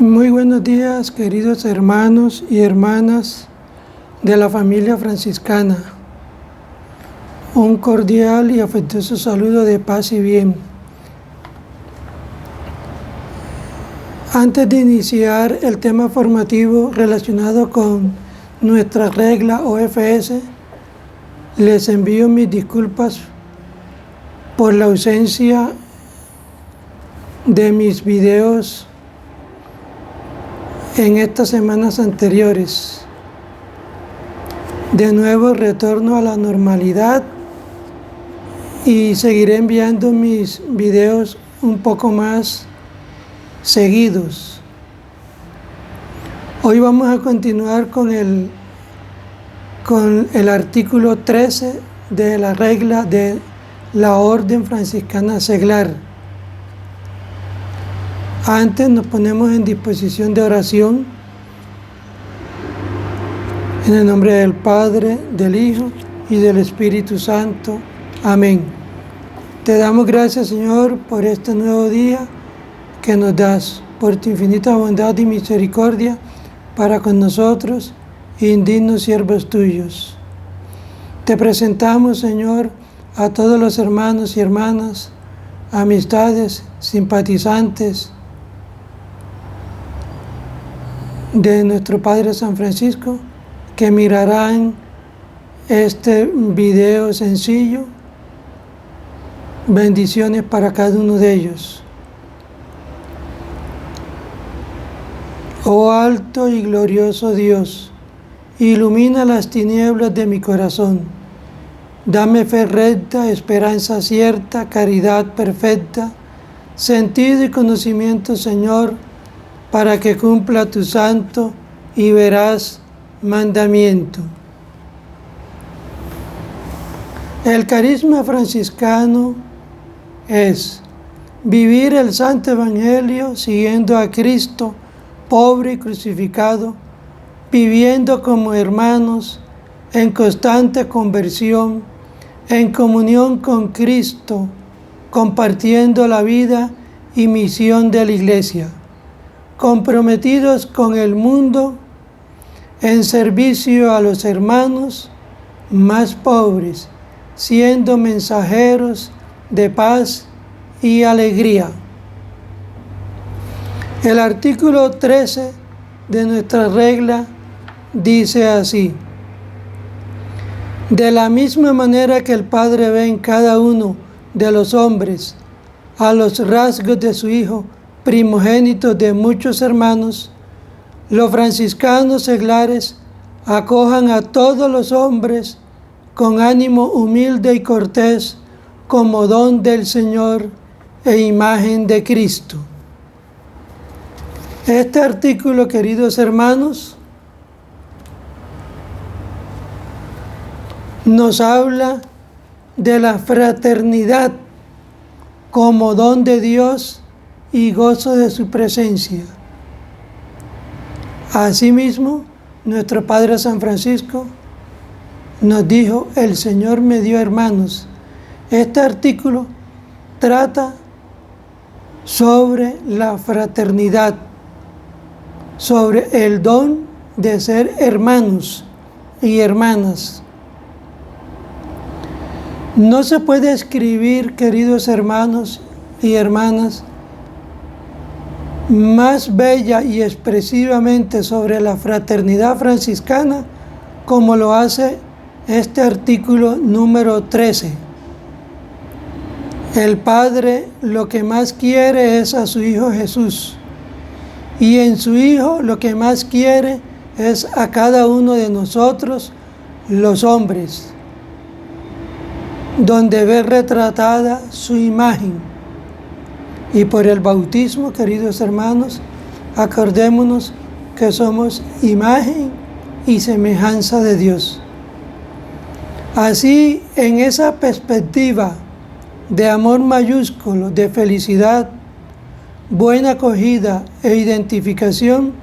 Muy buenos días, queridos hermanos y hermanas de la familia franciscana. Un cordial y afectuoso saludo de paz y bien. Antes de iniciar el tema formativo relacionado con nuestra regla OFS, les envío mis disculpas por la ausencia de mis videos en estas semanas anteriores. De nuevo retorno a la normalidad y seguiré enviando mis videos un poco más seguidos. Hoy vamos a continuar con el artículo 13 de la regla de la Orden Franciscana Seglar. Antes nos ponemos en disposición de oración. En el nombre del Padre, del Hijo y del Espíritu Santo. Amén. Te damos gracias, Señor, por este nuevo día que nos das, por tu infinita bondad y misericordia para con nosotros, indignos siervos tuyos. Te presentamos, Señor, a todos los hermanos y hermanas, amistades, simpatizantes de nuestro Padre San Francisco, que mirarán este video sencillo. Bendiciones para cada uno de ellos. Oh alto y glorioso Dios, ilumina las tinieblas de mi corazón. Dame fe recta, esperanza cierta, caridad perfecta, sentido y conocimiento, Señor, para que cumpla tu santo y veraz mandamiento. El carisma franciscano es vivir el Santo Evangelio siguiendo a Cristo, pobre y crucificado, viviendo como hermanos, en constante conversión, en comunión con Cristo, compartiendo la vida y misión de la Iglesia, comprometidos con el mundo en servicio a los hermanos más pobres, siendo mensajeros de paz y alegría. El artículo 13 de nuestra regla dice así: de la misma manera que el Padre ve en cada uno de los hombres a los rasgos de su Hijo, primogénito de muchos hermanos, los franciscanos seglares acojan a todos los hombres con ánimo humilde y cortés como don del Señor e imagen de Cristo. Este artículo, queridos hermanos, nos habla de la fraternidad como don de Dios y gozo de su presencia. Asimismo, nuestro Padre San Francisco nos dijo: el Señor me dio hermanos. Este artículo trata sobre la fraternidad, sobre el don de ser hermanos y hermanas. No se puede escribir, queridos hermanos y hermanas, más bella y expresivamente sobre la fraternidad franciscana como lo hace este artículo número 13. El Padre lo que más quiere es a su Hijo Jesús, y en su Hijo lo que más quiere es a cada uno de nosotros, los hombres, donde ve retratada su imagen. Y por el bautismo, queridos hermanos, acordémonos que somos imagen y semejanza de Dios. Así, en esa perspectiva de amor mayúsculo, de felicidad, buena acogida e identificación,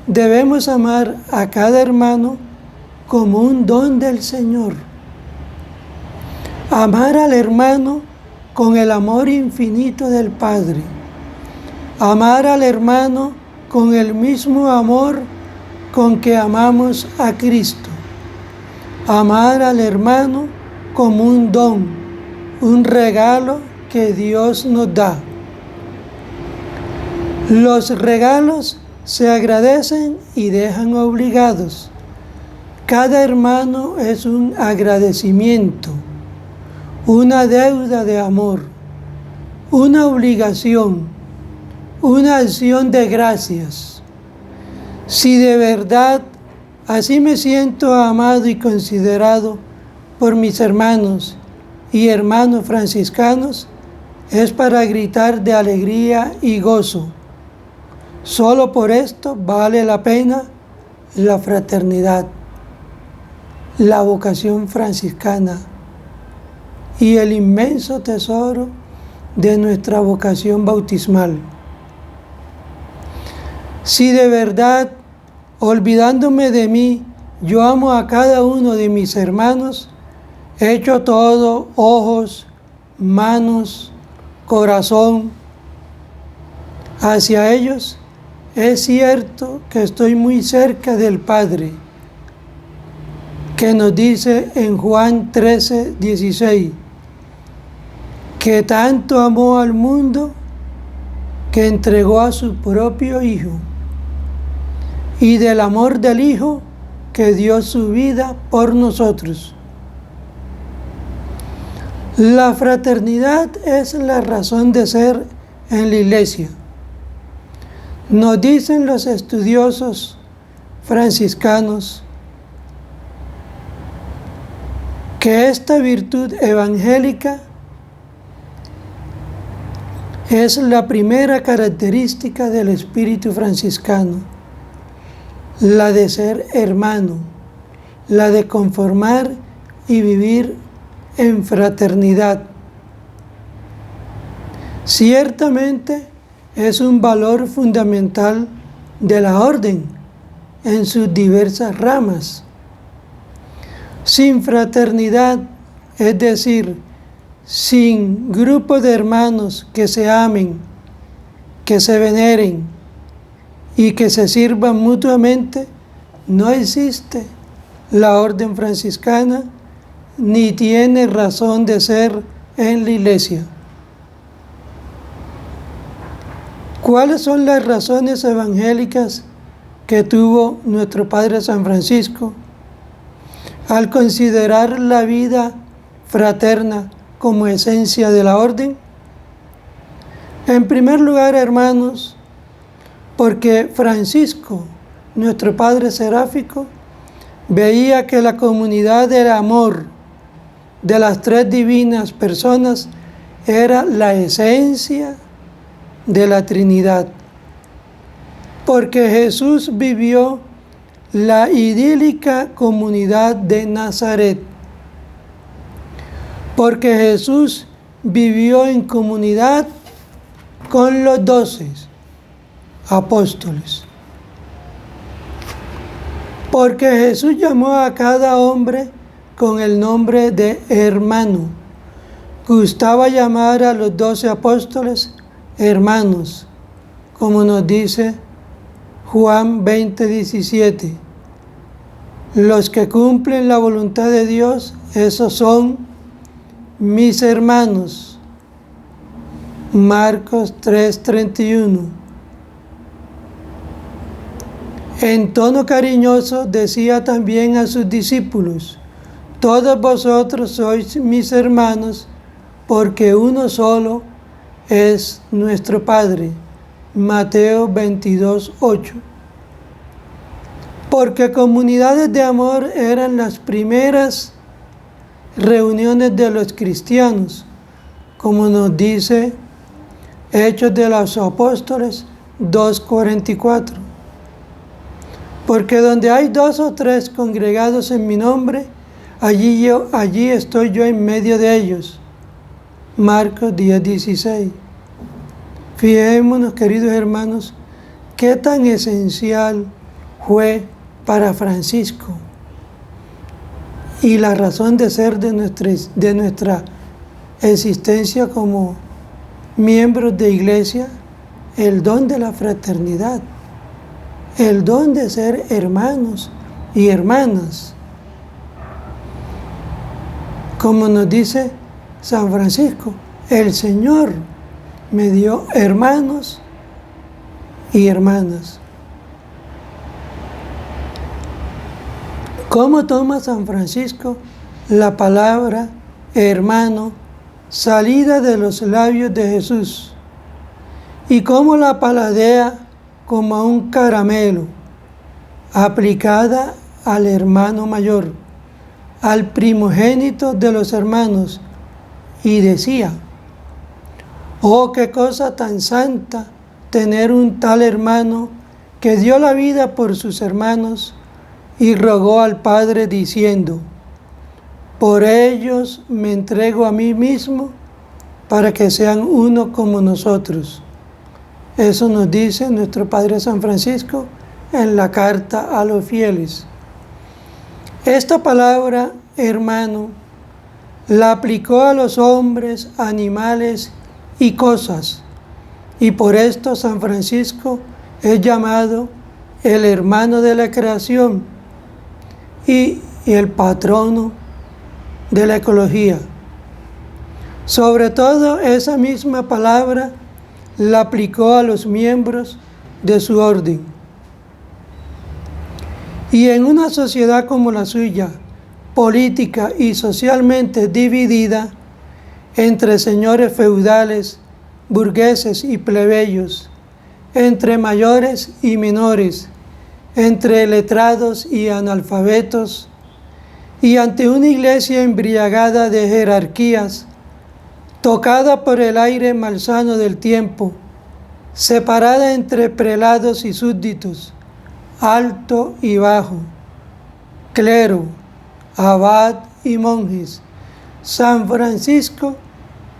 debemos amar a cada hermano como un don del Señor. Amar al hermano con el amor infinito del Padre. Amar al hermano con el mismo amor con que amamos a Cristo. Amar al hermano como un don, un regalo que Dios nos da. Los regalos se agradecen y dejan obligados. Cada hermano es un agradecimiento, una deuda de amor, una obligación, una acción de gracias. Si de verdad así me siento amado y considerado por mis hermanos y hermanos franciscanos, es para gritar de alegría y gozo. Solo por esto vale la pena la fraternidad, la vocación franciscana y el inmenso tesoro de nuestra vocación bautismal. Si de verdad, olvidándome de mí, yo amo a cada uno de mis hermanos, echo todo, ojos, manos, corazón, hacia ellos, es cierto que estoy muy cerca del Padre, que nos dice en Juan 13:16, que tanto amó al mundo que entregó a su propio Hijo, y del amor del Hijo que dio su vida por nosotros. La fraternidad es la razón de ser en la Iglesia. Nos dicen los estudiosos franciscanos que esta virtud evangélica es la primera característica del espíritu franciscano, la de ser hermano, la de conformar y vivir en fraternidad. Ciertamente es un valor fundamental de la orden en sus diversas ramas. Sin fraternidad, es decir, sin grupo de hermanos que se amen, que se veneren y que se sirvan mutuamente, no existe la orden franciscana ni tiene razón de ser en la Iglesia. ¿Cuáles son las razones evangélicas que tuvo nuestro Padre San Francisco al considerar la vida fraterna como esencia de la orden? En primer lugar, hermanos, porque Francisco, nuestro Padre Seráfico, veía que la comunidad del amor de las tres divinas personas era la esencia de la Trinidad, porque Jesús vivió la idílica comunidad de Nazaret, porque Jesús vivió en comunidad con los 12 apóstoles, porque Jesús llamó a cada hombre con el nombre de hermano. Gustaba llamar a los 12 apóstoles hermanos, como nos dice Juan 20:17. Los que cumplen la voluntad de Dios, esos son mis hermanos. Marcos 3:31. En tono cariñoso decía también a sus discípulos: todos vosotros sois mis hermanos, porque uno solo es nuestro Padre. Mateo 22:8. Porque comunidades de amor eran las primeras reuniones de los cristianos, como nos dice Hechos de los Apóstoles 2:44. Porque donde hay 2 o 3 congregados en mi nombre, allí estoy yo en medio de ellos. Marcos 10:16. Fijémonos, queridos hermanos, qué tan esencial fue para Francisco y la razón de ser de nuestra existencia como miembros de iglesia, el don de la fraternidad. el don de ser hermanos y hermanas. Como nos dice San Francisco, el Señor me dio hermanos y hermanas. ¿Cómo toma San Francisco la palabra hermano salida de los labios de Jesús? ¿Y cómo la paladea como a un caramelo, aplicada al hermano mayor, al primogénito de los hermanos? Y decía: oh, qué cosa tan santa tener un tal hermano que dio la vida por sus hermanos y rogó al Padre diciendo: por ellos me entrego a mí mismo para que sean uno como nosotros. Eso nos dice nuestro Padre San Francisco en la carta a los fieles. Esta palabra hermano la aplicó a los hombres, animales y cosas, y por esto San Francisco es llamado el hermano de la creación y el patrono de la ecología. Sobre todo, esa misma palabra la aplicó a los miembros de su orden. Y en una sociedad como la suya, política y socialmente dividida entre señores feudales, burgueses y plebeyos, entre mayores y menores, entre letrados y analfabetos, y ante una iglesia embriagada de jerarquías, tocada por el aire malsano del tiempo, separada entre prelados y súbditos, alto y bajo, clero, abad y monjes, San Francisco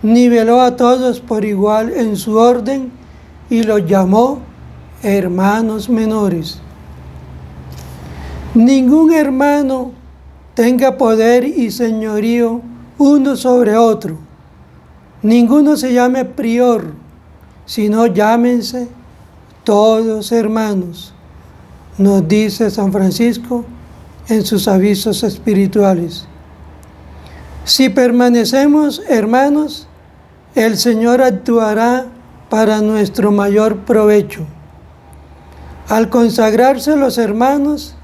niveló a todos por igual en su orden y los llamó hermanos menores. Ningún hermano tenga poder y señorío uno sobre otro. Ninguno se llame prior, sino llámense todos hermanos, nos dice San Francisco en sus avisos espirituales. Si permanecemos hermanos, el Señor actuará para nuestro mayor provecho. Al consagrarse los hermanos,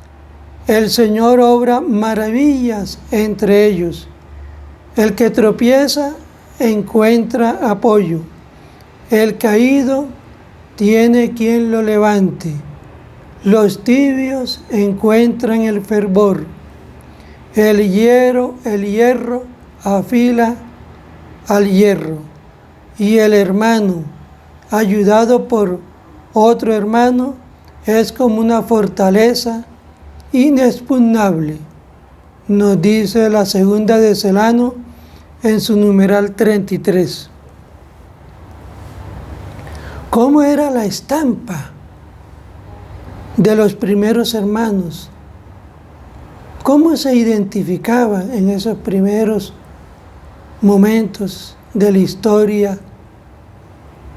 el Señor obra maravillas entre ellos. El que tropieza encuentra apoyo. El caído tiene quien lo levante. Los tibios encuentran el fervor. El hierro afila al hierro. Y el hermano, ayudado por otro hermano, es como una fortaleza inexpugnable, nos dice la segunda de Celano en su numeral 33. ¿Cómo era la estampa de los primeros hermanos? ¿Cómo se identificaban en esos primeros momentos de la historia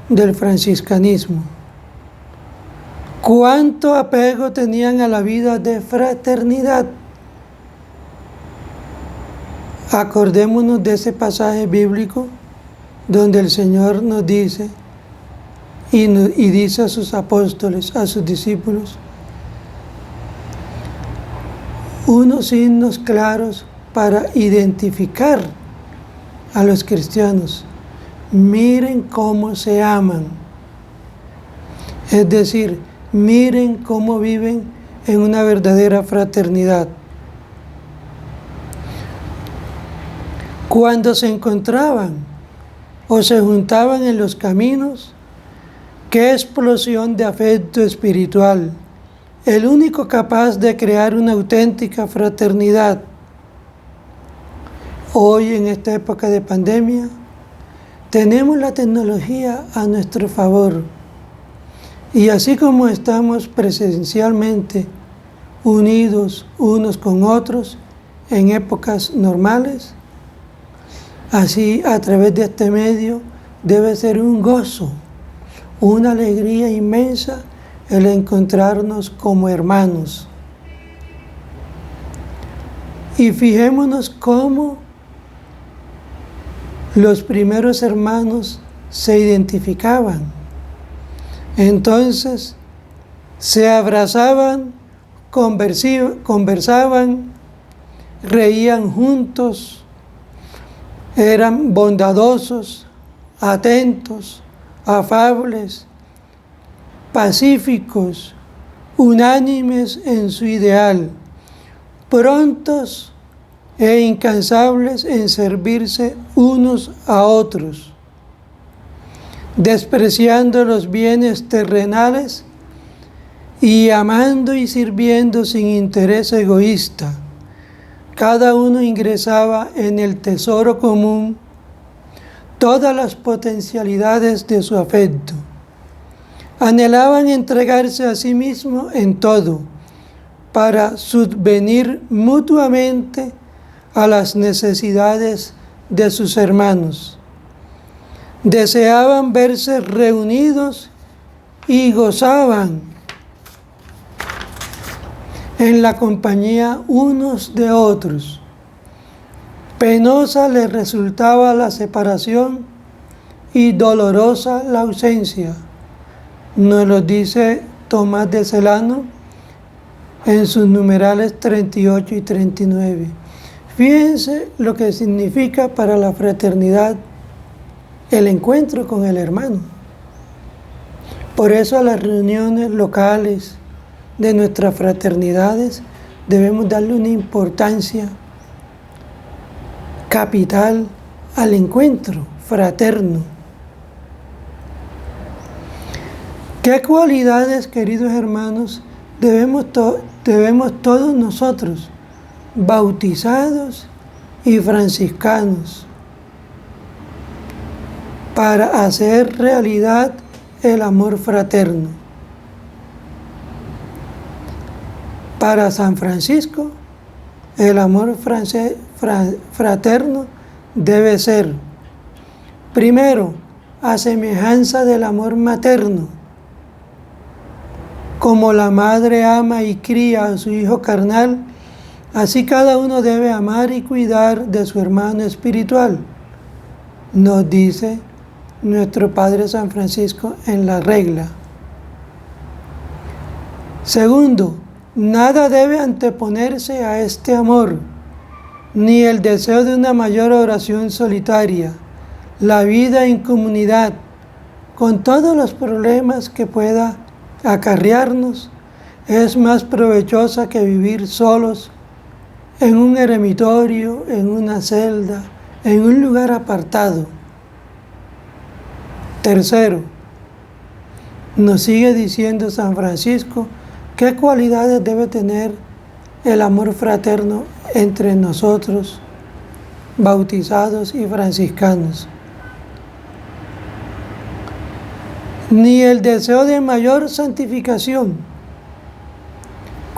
del franciscanismo? ¿Cuánto apego tenían a la vida de fraternidad? Acordémonos de ese pasaje bíblico donde el Señor nos dice y dice a sus apóstoles, a sus discípulos, unos signos claros para identificar a los cristianos. Miren cómo se aman. Es decir, miren cómo viven en una verdadera fraternidad. Cuando se encontraban o se juntaban en los caminos, qué explosión de afecto espiritual, el único capaz de crear una auténtica fraternidad. Hoy, en esta época de pandemia, tenemos la tecnología a nuestro favor. Y así como estamos presencialmente unidos unos con otros en épocas normales, así a través de este medio debe ser un gozo, una alegría inmensa el encontrarnos como hermanos. Y fijémonos cómo los primeros hermanos se identificaban. Entonces se abrazaban, conversaban, reían juntos, eran bondadosos, atentos, afables, pacíficos, unánimes en su ideal, prontos e incansables en servirse unos a otros, despreciando los bienes terrenales y amando y sirviendo sin interés egoísta. Cada uno ingresaba en el tesoro común todas las potencialidades de su afecto. Anhelaban entregarse a sí mismo en todo, para subvenir mutuamente a las necesidades de sus hermanos. Deseaban verse reunidos y gozaban en la compañía unos de otros. Penosa les resultaba la separación y dolorosa la ausencia. Nos lo dice Tomás de Celano en sus numerales 38 y 39. Fíjense lo que significa para la fraternidad el encuentro con el hermano. Por eso a las reuniones locales de nuestras fraternidades debemos darle una importancia capital al encuentro fraterno. ¿Qué cualidades, queridos hermanos, debemos todos nosotros, bautizados y franciscanos, para hacer realidad el amor fraterno? Para San Francisco, el amor fraterno debe ser, primero, a semejanza del amor materno. Como la madre ama y cría a su hijo carnal, así cada uno debe amar y cuidar de su hermano espiritual, nos dice nuestro Padre San Francisco en la regla. Segundo, nada debe anteponerse a este amor, ni el deseo de una mayor oración solitaria. La vida en comunidad, con todos los problemas que pueda acarrearnos, es más provechosa que vivir solos en un eremitorio, en una celda, en un lugar apartado. Tercero, nos sigue diciendo San Francisco qué cualidades debe tener el amor fraterno entre nosotros, bautizados y franciscanos. Ni el deseo de mayor santificación.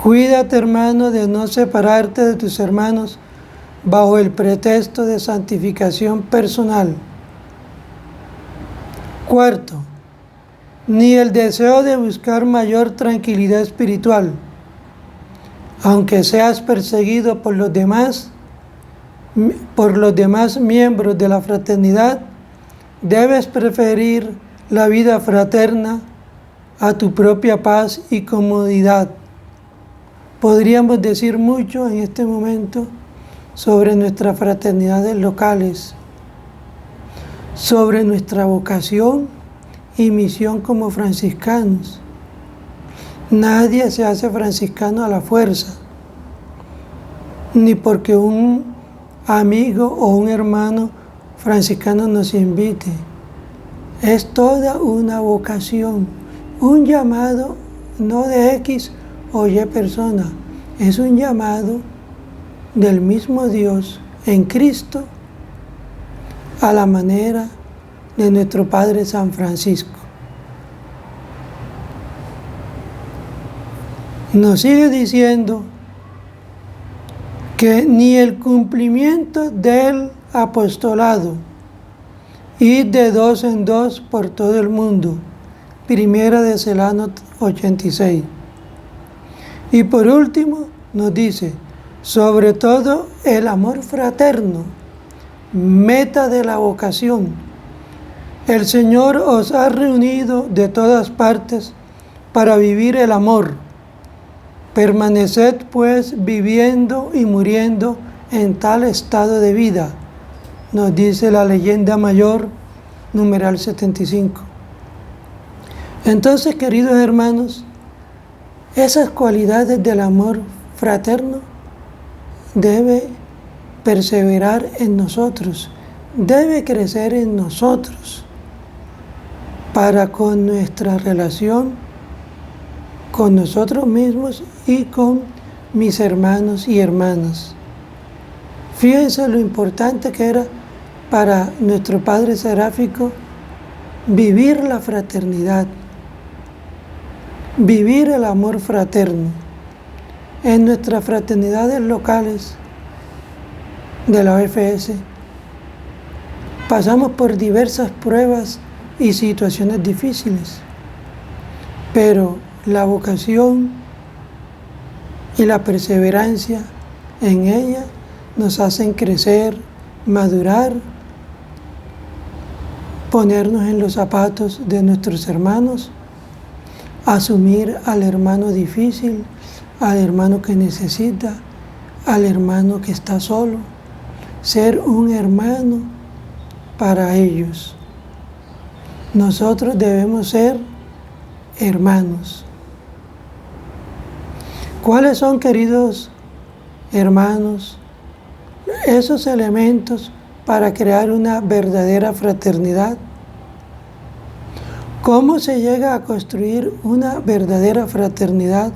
Cuídate, hermano, de no separarte de tus hermanos bajo el pretexto de santificación personal. Cuarto, ni el deseo de buscar mayor tranquilidad espiritual. Aunque seas perseguido por los demás miembros de la fraternidad, debes preferir la vida fraterna a tu propia paz y comodidad. Podríamos decir mucho en este momento sobre nuestras fraternidades locales, sobre nuestra vocación y misión como franciscanos. Nadie se hace franciscano a la fuerza, ni porque un amigo o un hermano franciscano nos invite. Es toda una vocación, un llamado no de X o Y persona, es un llamado del mismo Dios en Cristo a la manera de nuestro Padre San Francisco. Nos sigue diciendo que ni el cumplimiento del apostolado, ir de dos en dos por todo el mundo, Primera de Celano 86. Y por último nos dice, sobre todo el amor fraterno, meta de la vocación. El Señor os ha reunido de todas partes para vivir el amor. Permaneced pues viviendo y muriendo en tal estado de vida, nos dice la leyenda mayor, numeral 75. Entonces, queridos hermanos, esas cualidades del amor fraterno debe perseverar en nosotros, debe crecer en nosotros para con nuestra relación con nosotros mismos y con mis hermanos y hermanas. Fíjense lo importante que era para nuestro Padre Seráfico vivir la fraternidad, vivir el amor fraterno. En nuestras fraternidades locales de la OFS pasamos por diversas pruebas y situaciones difíciles, pero la vocación y la perseverancia en ella nos hacen crecer, madurar, ponernos en los zapatos de nuestros hermanos, asumir al hermano difícil, al hermano que necesita, al hermano que está solo, ser un hermano para ellos. Nosotros debemos ser hermanos. ¿Cuáles son, queridos hermanos, esos elementos para crear una verdadera fraternidad? ¿Cómo se llega a construir una verdadera fraternidad?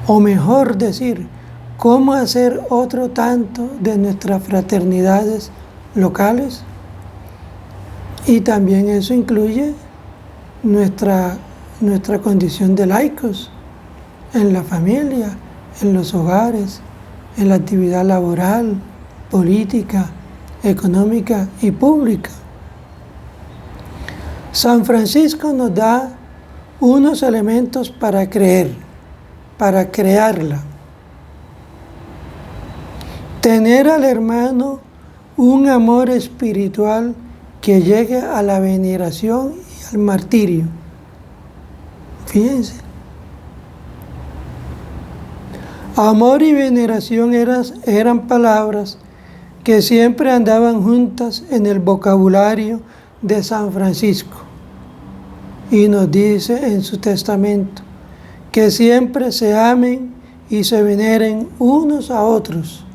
O mejor decir, ¿cómo hacer otro tanto de nuestras fraternidades locales? Y también eso incluye nuestra condición de laicos en la familia, en los hogares, en la actividad laboral, política, económica y pública. San Francisco nos da unos elementos para creer, para crearla. Tener al hermano un amor espiritual que llegue a la veneración y al martirio. Fíjense. Amor y veneración eran palabras que siempre andaban juntas en el vocabulario de San Francisco. Y nos dice en su testamento que siempre se amen y se veneren unos a otros.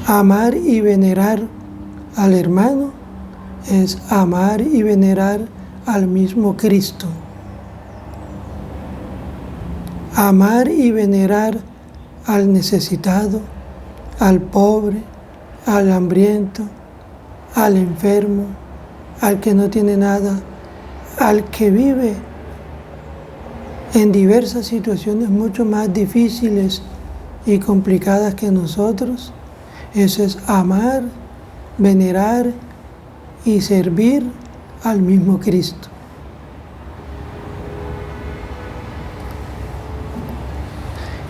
Amar y venerar al hermano es amar y venerar al mismo Cristo. Amar y venerar al necesitado, al pobre, al hambriento, al enfermo, al que no tiene nada, al que vive en diversas situaciones mucho más difíciles y complicadas que nosotros. Eso es amar, venerar y servir al mismo Cristo.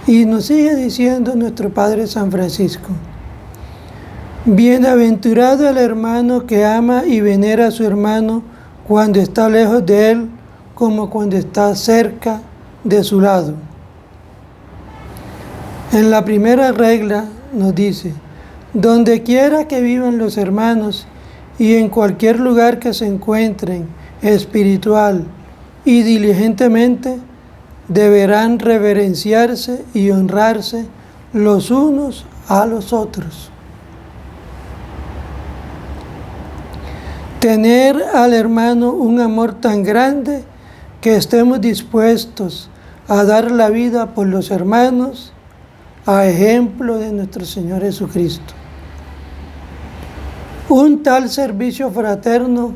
Y nos sigue diciendo nuestro Padre San Francisco: bienaventurado el hermano que ama y venera a su hermano cuando está lejos de él, como cuando está cerca de su lado. En la primera regla nos dice: donde quiera que vivan los hermanos y en cualquier lugar que se encuentren espiritual y diligentemente, deberán reverenciarse y honrarse los unos a los otros. Tener al hermano un amor tan grande que estemos dispuestos a dar la vida por los hermanos, a ejemplo de nuestro Señor Jesucristo. Un tal servicio fraterno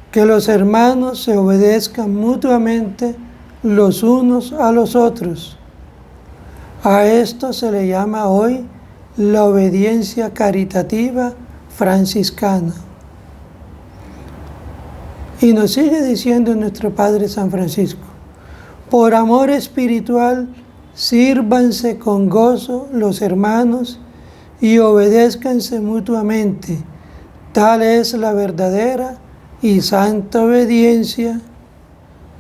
que los hermanos se obedezcan mutuamente los unos a los otros. A esto se le llama hoy la obediencia caritativa franciscana. Y nos sigue diciendo nuestro Padre San Francisco: por amor espiritual, sírvanse con gozo los hermanos y obedézcanse mutuamente. Tal es la verdadera y santa obediencia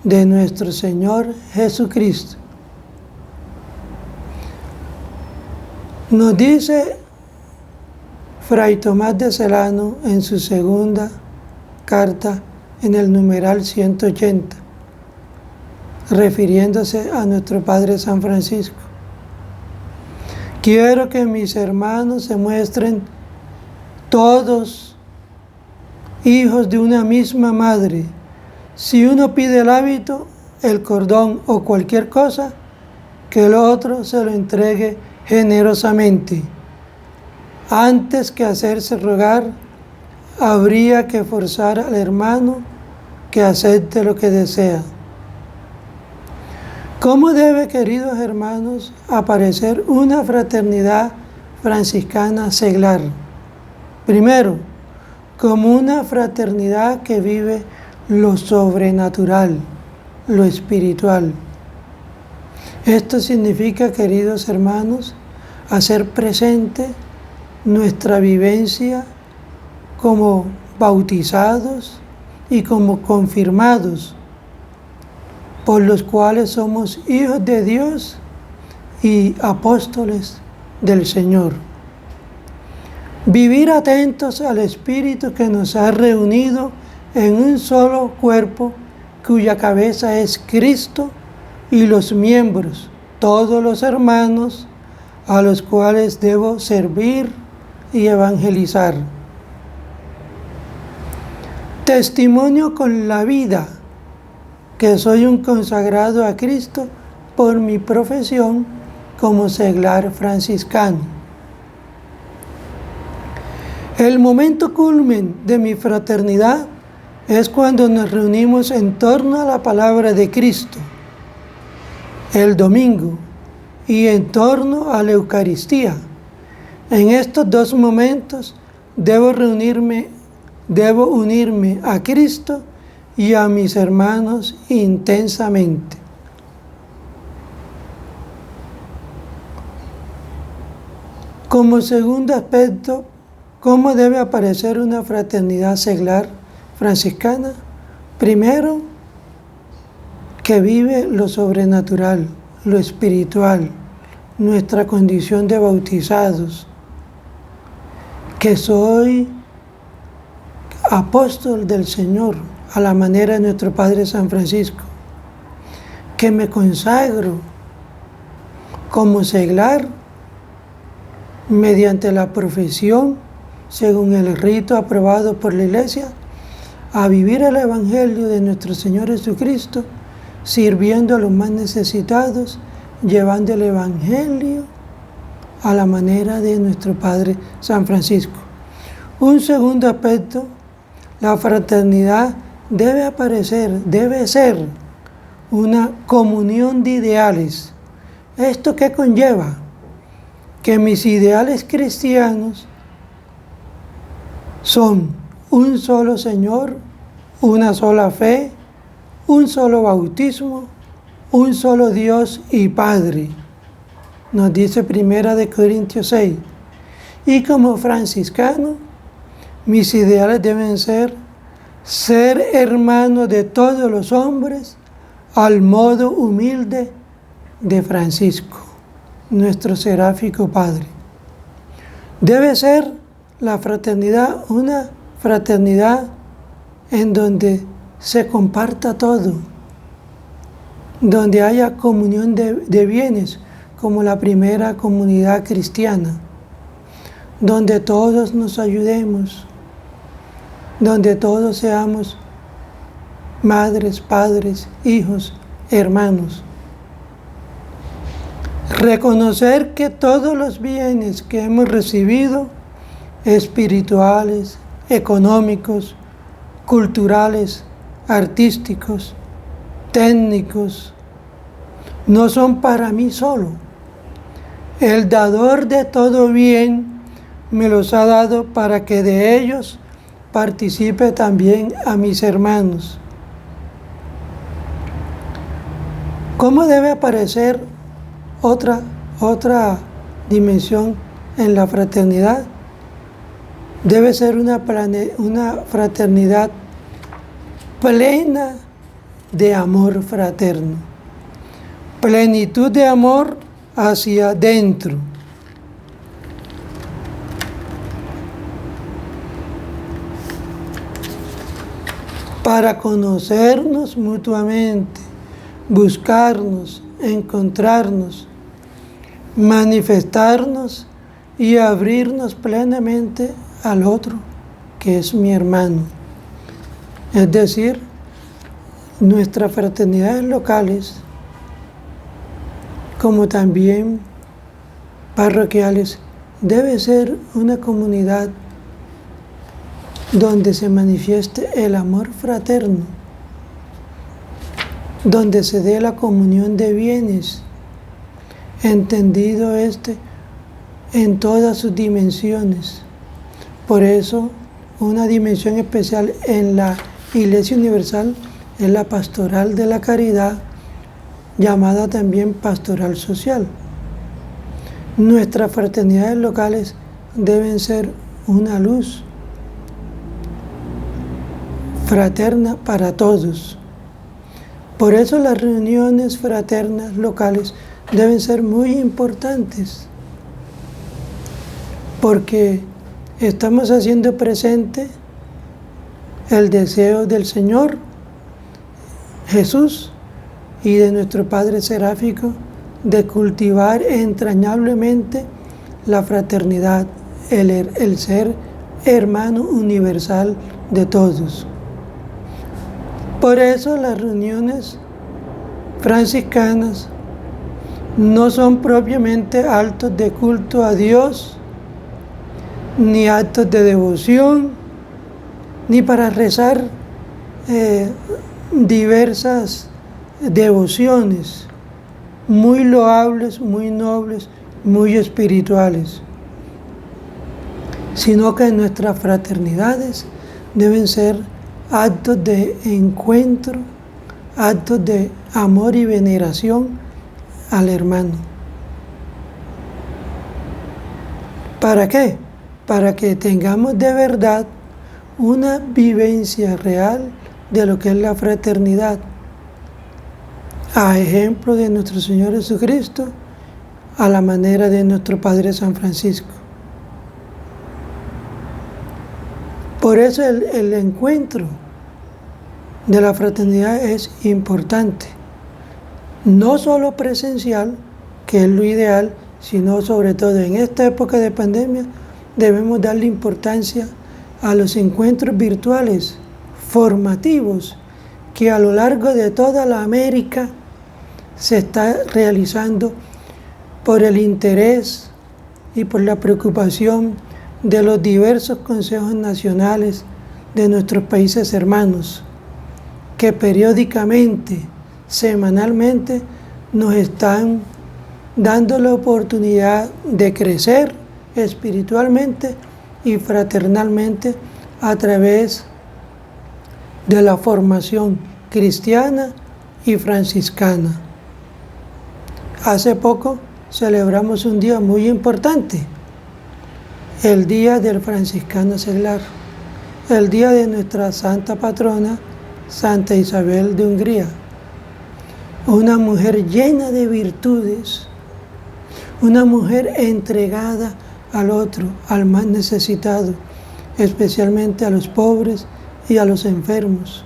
de nuestro Señor Jesucristo. Nos dice Fray Tomás de Celano en su segunda carta, en el numeral 180, refiriéndose a nuestro Padre San Francisco: quiero que mis hermanos se muestren todos hijos de una misma madre. Si uno pide el hábito, el cordón o cualquier cosa, que el otro se lo entregue generosamente. Antes que hacerse rogar, habría que forzar al hermano que acepte lo que desea. ¿Cómo debe, queridos hermanos, aparecer una fraternidad franciscana seglar? Primero, como una fraternidad que vive lo sobrenatural, lo espiritual. Esto significa, queridos hermanos, hacer presente nuestra vivencia como bautizados y como confirmados, por los cuales somos hijos de Dios y apóstoles del Señor. Vivir atentos al Espíritu que nos ha reunido en un solo cuerpo, cuya cabeza es Cristo, y los miembros, todos los hermanos, a los cuales debo servir y evangelizar. Testimonio con la vida que soy un consagrado a Cristo por mi profesión como seglar franciscano. El momento culmen de mi fraternidad es cuando nos reunimos en torno a la palabra de Cristo, el domingo, y en torno a la Eucaristía. En estos dos momentos debo unirme a Cristo y a mis hermanos intensamente. Como segundo aspecto, ¿cómo debe aparecer una fraternidad seglar franciscana? Primero, que vive lo sobrenatural, lo espiritual, nuestra condición de bautizados, que soy apóstol del Señor a la manera de nuestro Padre San Francisco, que me consagro como seglar mediante la profesión, según el rito aprobado por la Iglesia, a vivir el Evangelio de nuestro Señor Jesucristo, sirviendo a los más necesitados, llevando el Evangelio a la manera de nuestro Padre San Francisco. Un segundo aspecto, la fraternidad debe ser una comunión de ideales. ¿Esto qué conlleva? Que mis ideales cristianos son un solo Señor, una sola fe, un solo bautismo, un solo Dios y Padre, nos dice 1 Corintios 6. Y como franciscano, mis ideales deben ser hermano de todos los hombres, al modo humilde de Francisco, nuestro seráfico Padre. Debe ser la fraternidad una fraternidad en donde se comparta todo, donde haya comunión de bienes, como la primera comunidad cristiana, donde todos nos ayudemos, donde todos seamos madres, padres, hijos, hermanos. Reconocer que todos los bienes que hemos recibido, espirituales, económicos, culturales, artísticos, técnicos, no son para mí solo. El dador de todo bien me los ha dado para que de ellos participe también a mis hermanos. ¿Cómo debe aparecer otra dimensión en la fraternidad? Debe ser una fraternidad plena de amor fraterno, plenitud de amor hacia adentro. Para conocernos mutuamente, buscarnos, encontrarnos, manifestarnos y abrirnos plenamente al otro, que es mi hermano. Es decir, nuestras fraternidades locales, como también parroquiales, debe ser una comunidad donde se manifieste el amor fraterno, donde se dé la comunión de bienes, entendido en todas sus dimensiones. Por eso, una dimensión especial en la Iglesia Universal es la pastoral de la caridad, llamada también pastoral social. Nuestras fraternidades locales deben ser una luz fraterna para todos. Por eso las reuniones fraternas locales deben ser muy importantes, porque estamos haciendo presente el deseo del Señor Jesús y de nuestro Padre Seráfico de cultivar entrañablemente la fraternidad, el ser hermano universal de todos. Por eso las reuniones franciscanas no son propiamente actos de culto a Dios, ni actos de devoción, ni para rezar diversas devociones muy loables, muy nobles, muy espirituales, sino que nuestras fraternidades deben ser actos de encuentro, actos de amor y veneración al hermano. ¿Para qué? Para que tengamos de verdad una vivencia real de lo que es la fraternidad, a ejemplo de nuestro Señor Jesucristo, a la manera de nuestro Padre San Francisco. Por eso el encuentro de la fraternidad es importante, no solo presencial, que es lo ideal, sino sobre todo en esta época de pandemia debemos darle importancia a los encuentros virtuales formativos que a lo largo de toda la América se está realizando por el interés y por la preocupación de los diversos consejos nacionales de nuestros países hermanos, que periódicamente, semanalmente, nos están dando la oportunidad de crecer espiritualmente y fraternalmente a través de la formación cristiana y franciscana. Hace poco celebramos un día muy importante, el Día del Franciscano Seglar, el día de nuestra santa patrona, Santa Isabel de Hungría, una mujer llena de virtudes, una mujer entregada al otro, al más necesitado, especialmente a los pobres y a los enfermos.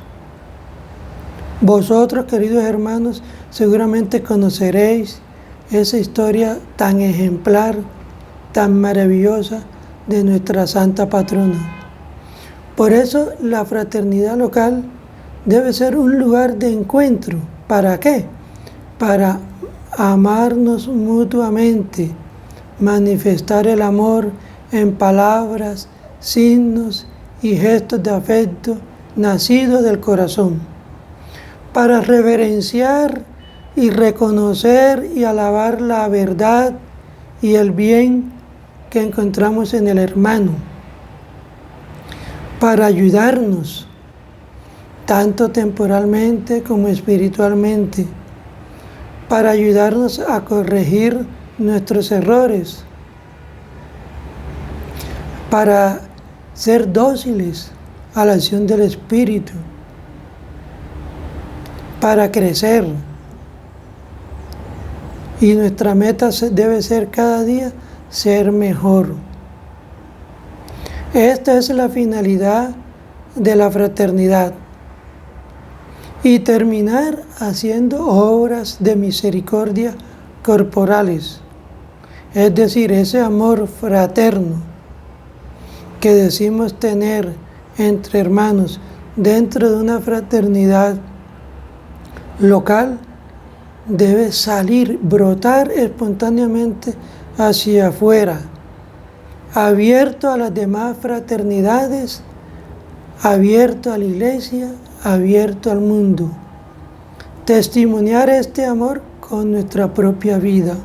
Vosotros, queridos hermanos, seguramente conoceréis esa historia tan ejemplar, tan maravillosa de nuestra santa patrona. Por eso la fraternidad local debe ser un lugar de encuentro. ¿Para qué? Para amarnos mutuamente, manifestar el amor en palabras, signos y gestos de afecto nacidos del corazón, para reverenciar y reconocer y alabar la verdad y el bien que encontramos en el hermano, para ayudarnos, tanto temporalmente como espiritualmente, para ayudarnos a corregir nuestros errores, para ser dóciles a la acción del Espíritu, para crecer. Y nuestra meta debe ser cada día ser mejor. Esta es la finalidad de la fraternidad. Y terminar haciendo obras de misericordia corporales. Es decir, ese amor fraterno que decimos tener entre hermanos dentro de una fraternidad local debe salir, brotar espontáneamente hacia afuera, abierto a las demás fraternidades, abierto a la iglesia, abierto al mundo. Testimoniar este amor con nuestra propia vida.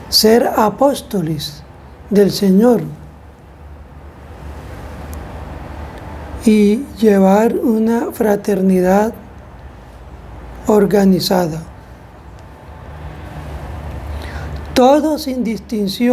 Ser apóstoles del Señor y llevar una fraternidad organizada. Todos sin distinción